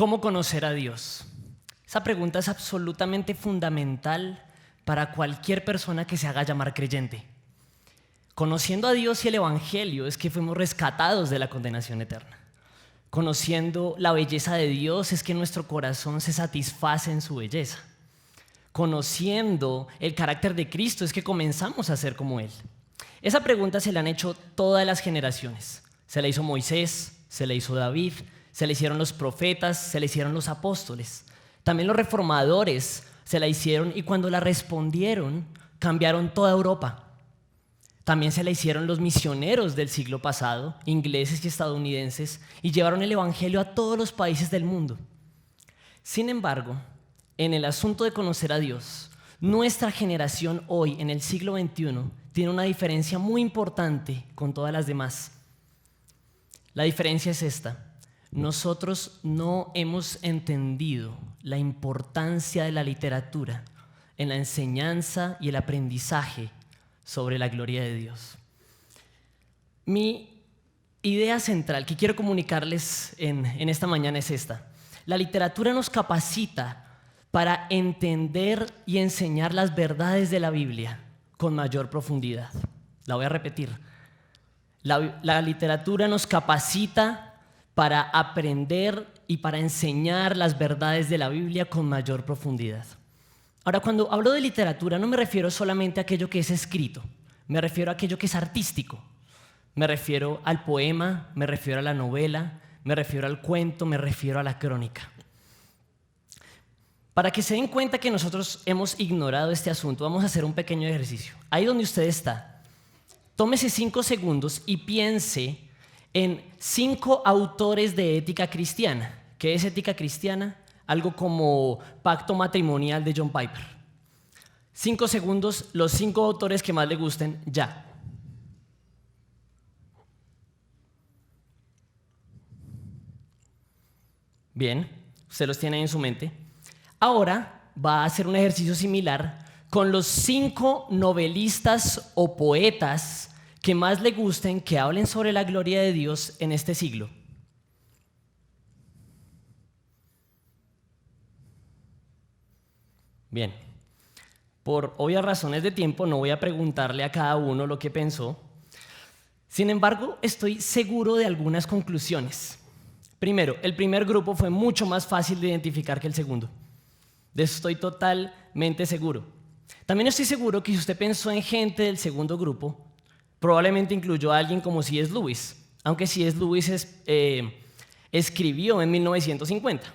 ¿Cómo conocer a Dios? Esa pregunta es absolutamente fundamental para cualquier persona que se haga llamar creyente. Conociendo a Dios y el Evangelio es que fuimos rescatados de la condenación eterna. Conociendo la belleza de Dios es que nuestro corazón se satisface en su belleza. Conociendo el carácter de Cristo es que comenzamos a ser como Él. Esa pregunta se la han hecho todas las generaciones. Se la hizo Moisés, se la hizo David, se la hicieron los profetas, se la hicieron los apóstoles. También los reformadores se la hicieron y cuando la respondieron cambiaron toda Europa. También se la hicieron los misioneros del siglo pasado, ingleses y estadounidenses, y llevaron el evangelio a todos los países del mundo. Sin embargo, en el asunto de conocer a Dios, nuestra generación hoy, en el siglo XXI, tiene una diferencia muy importante con todas las demás. La diferencia es esta: nosotros no hemos entendido la importancia de la literatura en la enseñanza y el aprendizaje sobre la gloria de Dios. Mi idea central que quiero comunicarles en esta mañana es esta: la literatura nos capacita para entender y enseñar las verdades de la Biblia con mayor profundidad. La voy a repetir. La literatura nos capacita para aprender y para enseñar las verdades de la Biblia con mayor profundidad. Ahora, cuando hablo de literatura no me refiero solamente a aquello que es escrito, me refiero a aquello que es artístico. Me refiero al poema, me refiero a la novela, me refiero al cuento, me refiero a la crónica. Para que se den cuenta que nosotros hemos ignorado este asunto, vamos a hacer un pequeño ejercicio. Ahí donde usted está, tómese 5 segundos y piense en 5 autores de ética cristiana. ¿Qué es ética cristiana? Algo como Pacto Matrimonial de John Piper. 5 segundos, los 5 autores que más le gusten, ya. Bien, usted los tiene ahí en su mente. Ahora va a hacer un ejercicio similar con los 5 novelistas o poetas que más le gusten, que hablen sobre la gloria de Dios en este siglo. Bien, por obvias razones de tiempo no voy a preguntarle a cada uno lo que pensó. Sin embargo, estoy seguro de algunas conclusiones. Primero, el primer grupo fue mucho más fácil de identificar que el segundo. De eso estoy totalmente seguro. También estoy seguro que si usted pensó en gente del segundo grupo, probablemente incluyó a alguien como C.S. Lewis, aunque C.S. Lewis escribió en 1950.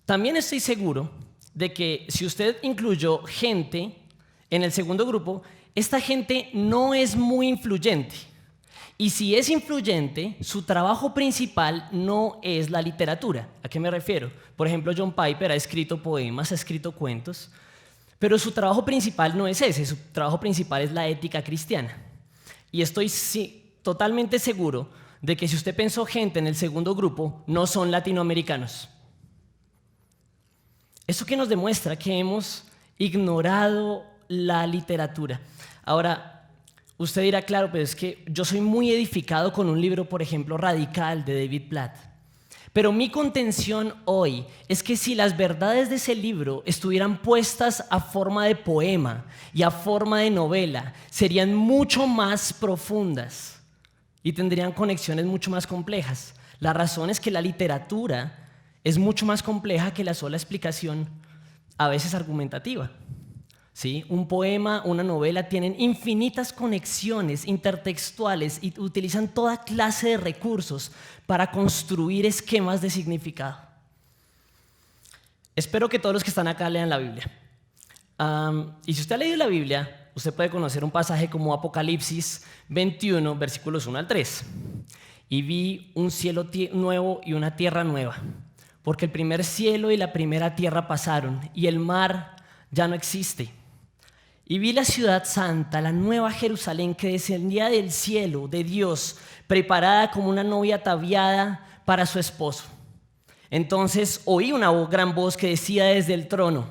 También estoy seguro de que si usted incluyó gente en el segundo grupo, esta gente no es muy influyente. Y si es influyente, su trabajo principal no es la literatura. ¿A qué me refiero? Por ejemplo, John Piper ha escrito poemas, ha escrito cuentos, pero su trabajo principal no es ese, su trabajo principal es la ética cristiana. Y estoy totalmente seguro de que si usted pensó gente en el segundo grupo, no son latinoamericanos. Eso que nos demuestra que hemos ignorado la literatura. Ahora, usted dirá, claro, pero es que yo soy muy edificado con un libro, por ejemplo, Radical, de David Platt. Pero mi contención hoy es que si las verdades de ese libro estuvieran puestas a forma de poema y a forma de novela, serían mucho más profundas y tendrían conexiones mucho más complejas. La razón es que la literatura es mucho más compleja que la sola explicación, a veces argumentativa. ¿Sí? Un poema, una novela tienen infinitas conexiones intertextuales y utilizan toda clase de recursos para construir esquemas de significado. Espero que todos los que están acá lean la Biblia. Y si usted ha leído la Biblia, usted puede conocer un pasaje como Apocalipsis 21, versículos 1 al 3. Y vi un cielo nuevo y una tierra nueva, porque el primer cielo y la primera tierra pasaron, y el mar ya no existe. Y vi la ciudad santa, la nueva Jerusalén, que descendía del cielo de Dios, preparada como una novia ataviada para su esposo. Entonces oí una gran voz que decía desde el trono: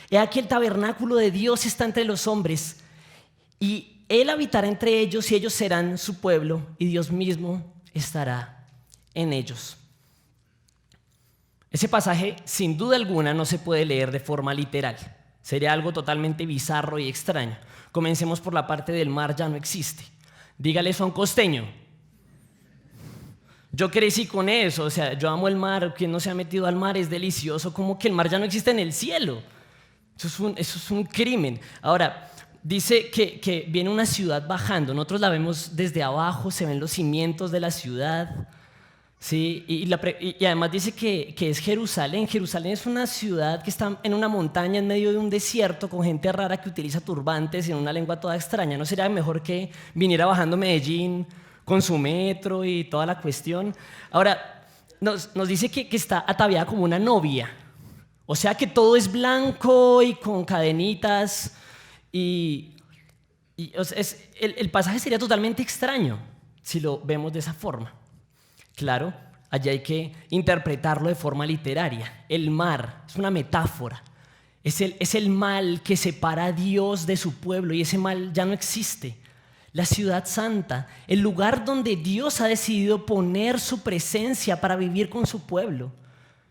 he aquí el tabernáculo de Dios está entre los hombres, y Él habitará entre ellos, y ellos serán su pueblo, y Dios mismo estará en ellos. Ese pasaje, sin duda alguna, no se puede leer de forma literal. Sería algo totalmente bizarro y extraño. Comencemos por la parte del mar ya no existe. Dígale eso a un costeño. Yo crecí con eso, o sea, yo amo el mar, quien no se ha metido al mar es delicioso, como que el mar ya no existe en el cielo. Eso es un crimen. Ahora, dice que viene una ciudad bajando, nosotros la vemos desde abajo, se ven los cimientos de la ciudad, ¿sí? Y además dice que es Jerusalén. Jerusalén es una ciudad que está en una montaña en medio de un desierto con gente rara que utiliza turbantes en una lengua toda extraña. ¿No sería mejor que viniera bajando Medellín con su metro y toda la cuestión? Ahora, nos dice que está ataviada como una novia. O sea que todo es blanco y con cadenitas o sea, el pasaje sería totalmente extraño si lo vemos de esa forma. Claro, allí hay que interpretarlo de forma literaria. El mar es una metáfora. Es el mal que separa a Dios de su pueblo y ese mal ya no existe. La ciudad santa, el lugar donde Dios ha decidido poner su presencia para vivir con su pueblo.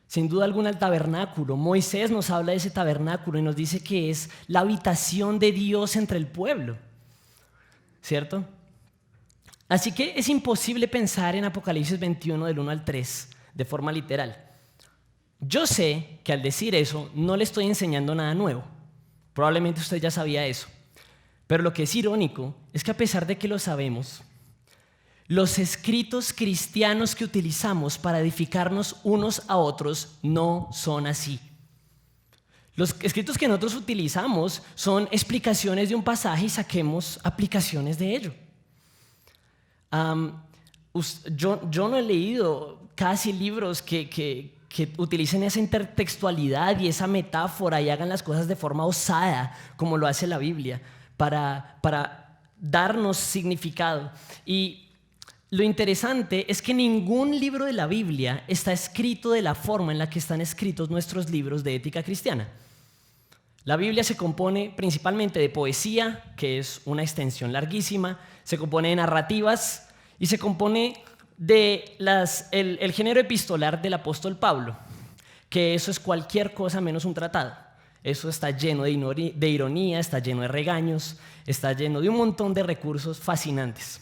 Sin duda alguna el tabernáculo. Moisés nos habla de ese tabernáculo y nos dice que es la habitación de Dios entre el pueblo, ¿cierto? Así que es imposible pensar en Apocalipsis 21 del 1 al 3 de forma literal. Yo sé que al decir eso no le estoy enseñando nada nuevo. Probablemente usted ya sabía eso. Pero lo que es irónico es que a pesar de que lo sabemos, los escritos cristianos que utilizamos para edificarnos unos a otros no son así. Los escritos que nosotros utilizamos son explicaciones de un pasaje y saquemos aplicaciones de ello. Yo no he leído casi libros que utilicen esa intertextualidad y esa metáfora y hagan las cosas de forma osada, como lo hace la Biblia, para darnos significado. Y lo interesante es que ningún libro de la Biblia está escrito de la forma en la que están escritos nuestros libros de ética cristiana. La Biblia se compone principalmente de poesía, que es una extensión larguísima, se compone de narrativas y se compone de el género epistolar del apóstol Pablo, que eso es cualquier cosa menos un tratado. Eso está lleno de ironía, está lleno de regaños, está lleno de un montón de recursos fascinantes.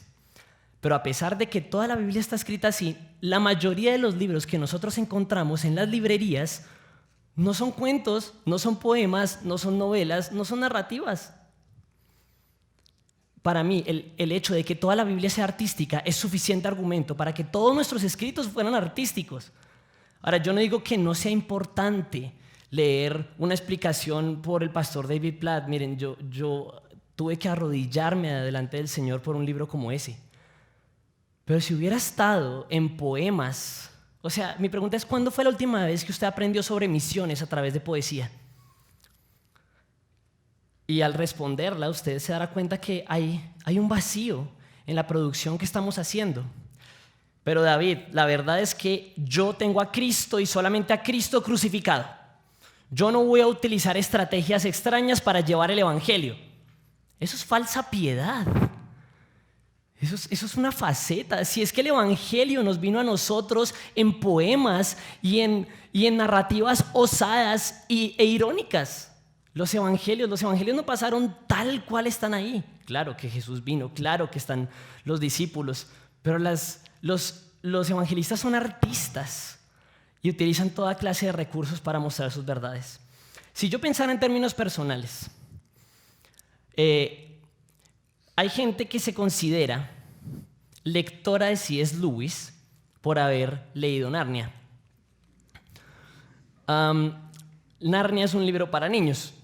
Pero a pesar de que toda la Biblia está escrita así, la mayoría de los libros que nosotros encontramos en las librerías no son cuentos, no son poemas, no son novelas, no son narrativas. Para mí, el hecho de que toda la Biblia sea artística es suficiente argumento para que todos nuestros escritos fueran artísticos. Ahora, yo no digo que no sea importante leer una explicación por el pastor David Platt. Miren, yo tuve que arrodillarme delante del Señor por un libro como ese. Pero si hubiera estado en poemas, o sea, mi pregunta es, ¿cuándo fue la última vez que usted aprendió sobre misiones a través de poesía? Y al responderla, usted se dará cuenta que hay un vacío en la producción que estamos haciendo. Pero David, la verdad es que yo tengo a Cristo y solamente a Cristo crucificado. Yo no voy a utilizar estrategias extrañas para llevar el evangelio. Eso es falsa piedad. Eso es una faceta. Si es que el evangelio nos vino a nosotros en poemas y en narrativas osadas e irónicas. Los evangelios no pasaron tal cual están ahí. Claro que Jesús vino, claro que están los discípulos, pero los evangelistas son artistas y utilizan toda clase de recursos para mostrar sus verdades. Si yo pensara en términos personales, hay gente que se considera lectora de C.S. Lewis por haber leído Narnia. Narnia es un libro para niños.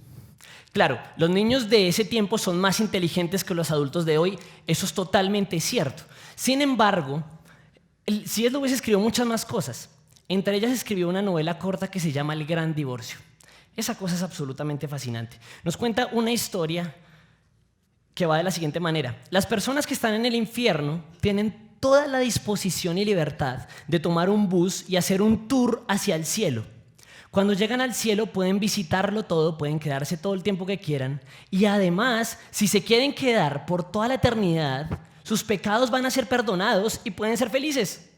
Claro, los niños de ese tiempo son más inteligentes que los adultos de hoy, eso es totalmente cierto. Sin embargo, C.S. Lewis escribió muchas más cosas. Entre ellas escribió una novela corta que se llama El Gran Divorcio. Esa cosa es absolutamente fascinante. Nos cuenta una historia que va de la siguiente manera. Las personas que están en el infierno tienen toda la disposición y libertad de tomar un bus y hacer un tour hacia el cielo. Cuando llegan al cielo pueden visitarlo todo, pueden quedarse todo el tiempo que quieran y además, si se quieren quedar por toda la eternidad, sus pecados van a ser perdonados y pueden ser felices.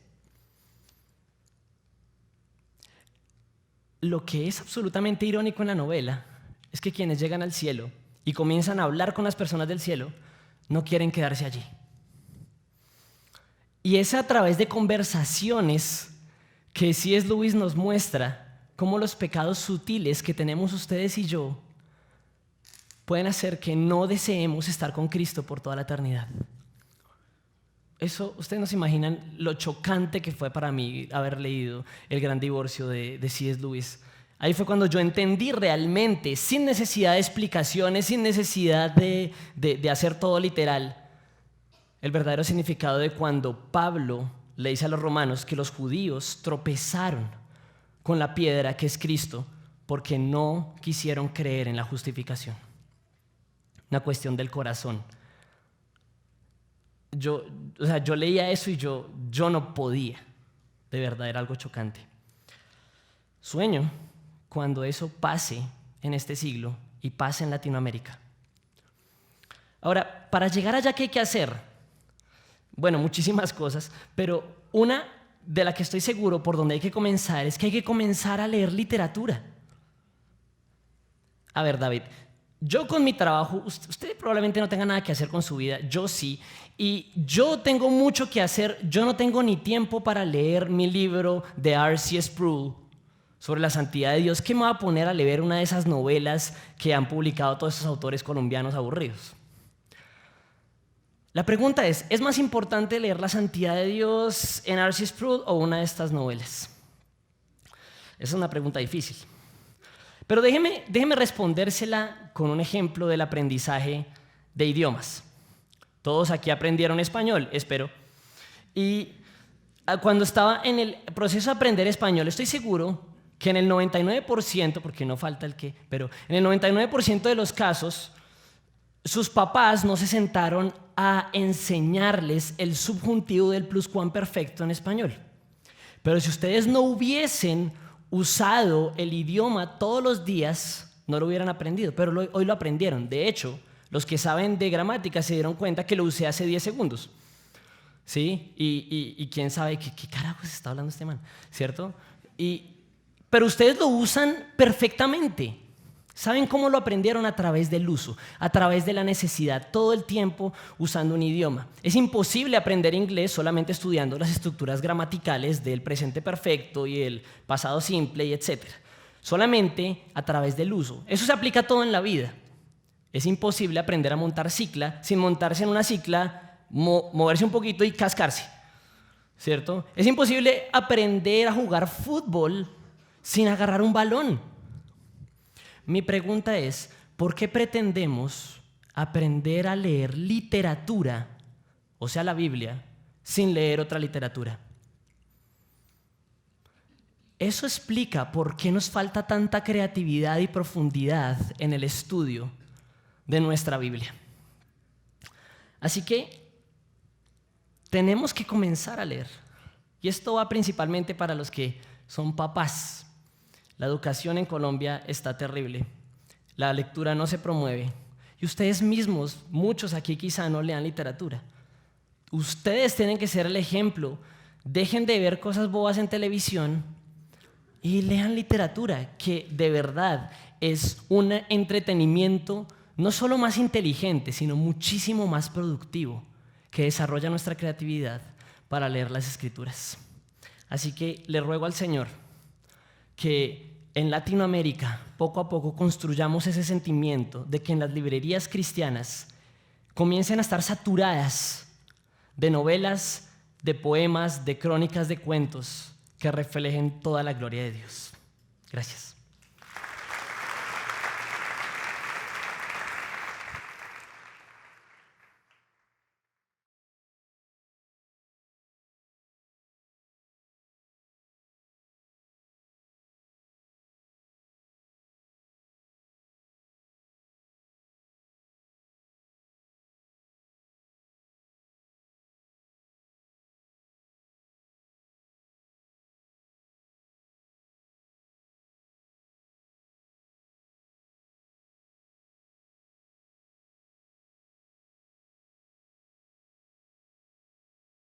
lo que es absolutamente irónico en la novela es que quienes llegan al cielo y comienzan a hablar con las personas del cielo no quieren quedarse allí. Y es a través de conversaciones que C.S. Lewis nos muestra cómo los pecados sutiles que tenemos ustedes y yo pueden hacer que no deseemos estar con Cristo por toda la eternidad. Eso, ustedes no se imaginan lo chocante que fue para mí haber leído El Gran Divorcio de C.S. Lewis. Ahí fue cuando yo entendí realmente, sin necesidad de explicaciones, sin necesidad de hacer todo literal, el verdadero significado de cuando Pablo le dice a los romanos que los judíos tropezaron con la piedra que es Cristo porque no quisieron creer en la justificación. Una cuestión del corazón. Yo leía eso y yo no podía. De verdad, era algo chocante. Sueño cuando eso pase en este siglo y pase en Latinoamérica. Ahora, para llegar allá, ¿qué hay que hacer? Bueno, muchísimas cosas, pero una de la que estoy seguro por donde hay que comenzar es que hay que comenzar a leer literatura. A ver, David, yo con mi trabajo, usted probablemente no tenga nada que hacer con su vida, yo sí, y yo tengo mucho que hacer, yo no tengo ni tiempo para leer mi libro de R.C. Sproul sobre la santidad de Dios. ¿Qué me va a poner a leer una de esas novelas que han publicado todos esos autores colombianos aburridos? La pregunta ¿es más importante leer la santidad de Dios en R.C. Sproul o una de estas novelas? Esa es una pregunta difícil. Pero déjeme respondérsela con un ejemplo del aprendizaje de idiomas. Todos aquí aprendieron español, espero. Y cuando estaba en el proceso de aprender español, estoy seguro que en el 99%, porque no falta el qué, pero en el 99% de los casos, sus papás no se sentaron a enseñarles el subjuntivo del pluscuamperfecto en español. Pero si ustedes no hubiesen usado el idioma todos los días, no lo hubieran aprendido, pero hoy lo aprendieron. De hecho, los que saben de gramática se dieron cuenta que lo usé hace 10 segundos. ¿Sí? Y quién sabe qué carajos está hablando este man, ¿cierto? Pero ustedes lo usan perfectamente. ¿Saben cómo lo aprendieron? A través del uso, a través de la necesidad, todo el tiempo usando un idioma. Es imposible aprender inglés solamente estudiando las estructuras gramaticales del presente perfecto y el pasado simple y etc. Solamente a través del uso. Eso se aplica a todo en la vida. Es imposible aprender a montar cicla sin montarse en una cicla, moverse un poquito y cascarse, ¿cierto? Es imposible aprender a jugar fútbol sin agarrar un balón. Mi pregunta es, ¿por qué pretendemos aprender a leer literatura, o sea, la Biblia, sin leer otra literatura? Eso explica por qué nos falta tanta creatividad y profundidad en el estudio de nuestra Biblia. Así que tenemos que comenzar a leer. Y esto va principalmente para los que son papás. La educación en Colombia está terrible. La lectura no se promueve. Y ustedes mismos, muchos aquí quizá no lean literatura. Ustedes tienen que ser el ejemplo. Dejen de ver cosas bobas en televisión y lean literatura, que de verdad es un entretenimiento no solo más inteligente, sino muchísimo más productivo, que desarrolla nuestra creatividad para leer las Escrituras. Así que le ruego al Señor que en Latinoamérica poco a poco construyamos ese sentimiento de que en las librerías cristianas comiencen a estar saturadas de novelas, de poemas, de crónicas, de cuentos que reflejen toda la gloria de Dios. Gracias.